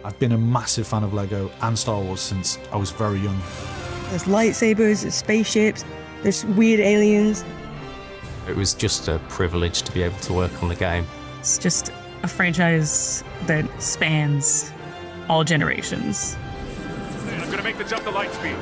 I've been a massive fan of Lego and Star Wars since I was very young. There's lightsabers, there's spaceships, there's weird aliens. It was just a privilege to be able to work on the game. It's just a franchise that spans all generations. I'm going to make the jump to light speed.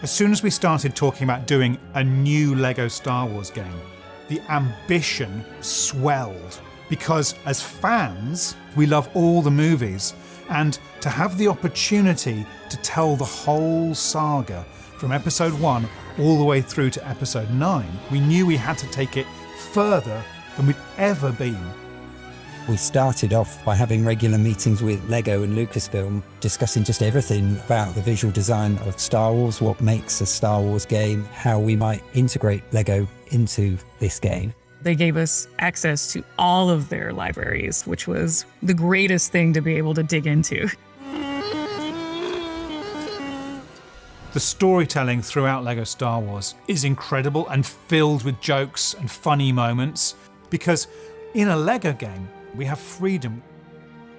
As soon as we started talking about doing a new Lego Star Wars game, the ambition swelled. Because as fans, we love all the movies, and to have the opportunity to tell the whole saga from episode 1 all the way through to episode 9, we knew we had to take it further than we'd ever been. We started off by having regular meetings with Lego and Lucasfilm, discussing just everything about the visual design of Star Wars, what makes a Star Wars game, how we might integrate Lego into this game. They gave us access to all of their libraries, which was the greatest thing to be able to dig into. The storytelling throughout Lego Star Wars is incredible and filled with jokes and funny moments, because in a Lego game, we have freedom.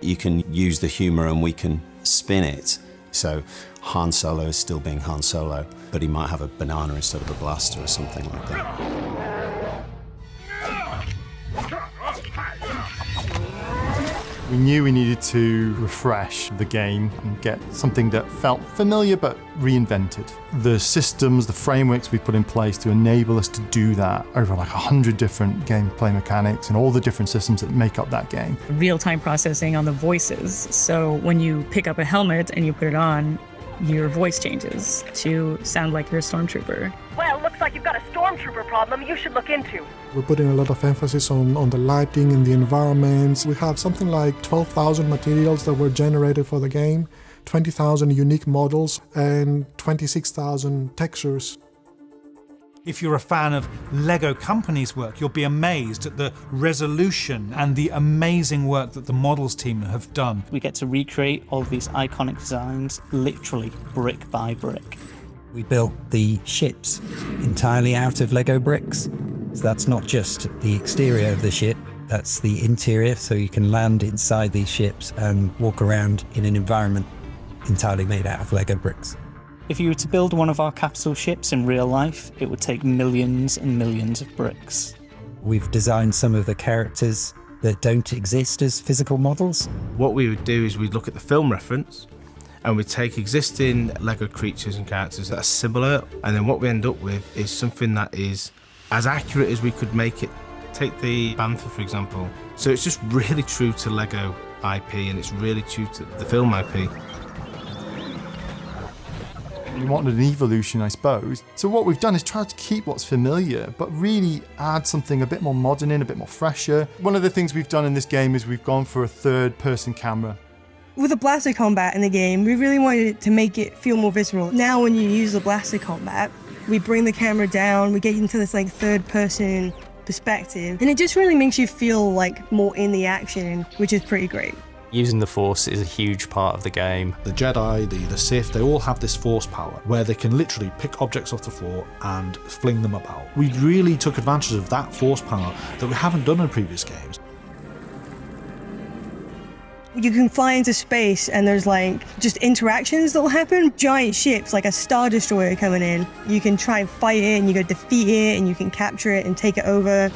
You can use the humour and we can spin it. So Han Solo is still being Han Solo, but he might have a banana instead of a blaster or something like that. We knew we needed to refresh the game and get something that felt familiar but reinvented. The systems, the frameworks we put in place to enable us to do that over like 100 different gameplay mechanics and all the different systems that make up that game. Real-time processing on the voices. So when you pick up a helmet and you put it on, your voice changes to sound like you're a stormtrooper. Well, looks like you've got a stormtrooper problem you should look into. We're putting a lot of emphasis on the lighting and the environments. We have something like 12,000 materials that were generated for the game, 20,000 unique models, and 26,000 textures. If you're a fan of Lego Company's work, you'll be amazed at the resolution and the amazing work that the models team have done. We get to recreate all of these iconic designs, literally brick by brick. We built the ships entirely out of Lego bricks. So that's not just the exterior of the ship, that's the interior, so you can land inside these ships and walk around in an environment entirely made out of Lego bricks. If you were to build one of our capital ships in real life, it would take millions and millions of bricks. We've designed some of the characters that don't exist as physical models. What we would do is we'd look at the film reference and we'd take existing Lego creatures and characters that are similar, and then what we end up with is something that is as accurate as we could make it. Take the Bantha, for example. So it's just really true to Lego IP, and it's really true to the film IP. We wanted an evolution, I suppose. So what we've done is try to keep what's familiar, but really add something a bit more modern in, a bit more fresher. One of the things we've done in this game is we've gone for a third-person camera. With the blaster combat in the game, we really wanted to make it feel more visceral. Now when you use the blaster combat, we bring the camera down, we get into this like third-person perspective, and it just really makes you feel like more in the action, which is pretty great. Using the Force is a huge part of the game. The Jedi, the Sith, they all have this Force power where they can literally pick objects off the floor and fling them about. We really took advantage of that Force power that we haven't done in previous games. You can fly into space and there's like just interactions that will happen. Giant ships like a Star Destroyer coming in. You can try and fight it and you go defeat it and you can capture it and take it over.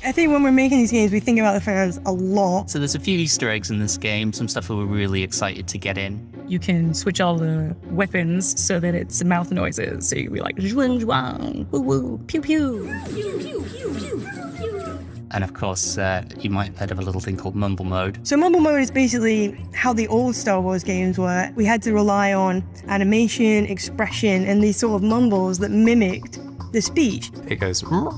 I think when we're making these games, we think about the fans a lot. So there's a few Easter eggs in this game, some stuff that we're really excited to get in. You can switch all the weapons so that it's mouth noises. So you'd be like, zhuang, zhuang, woo woo, pew pew. Pew, pew, pew, pew. And of course, you might have heard of a little thing called Mumble Mode. So Mumble Mode is basically how the old Star Wars games were. We had to rely on animation, expression, and these sort of mumbles that mimicked the speech. It goes... Huh?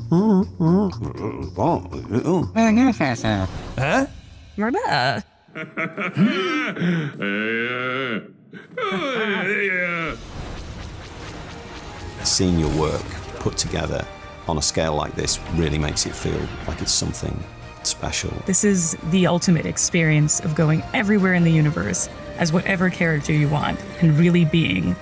Seeing your work put together on a scale like this really makes it feel like it's something special. This is the ultimate experience of going everywhere in the universe as whatever character you want and really being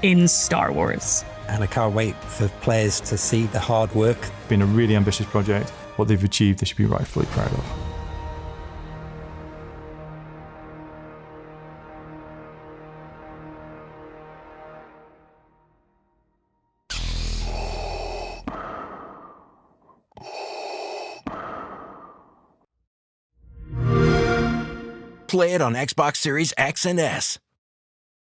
in Star Wars. and I can't wait for players to see the hard work. It's been a really ambitious project. What they've achieved, they should be rightfully proud of. Play it on Xbox Series X and S.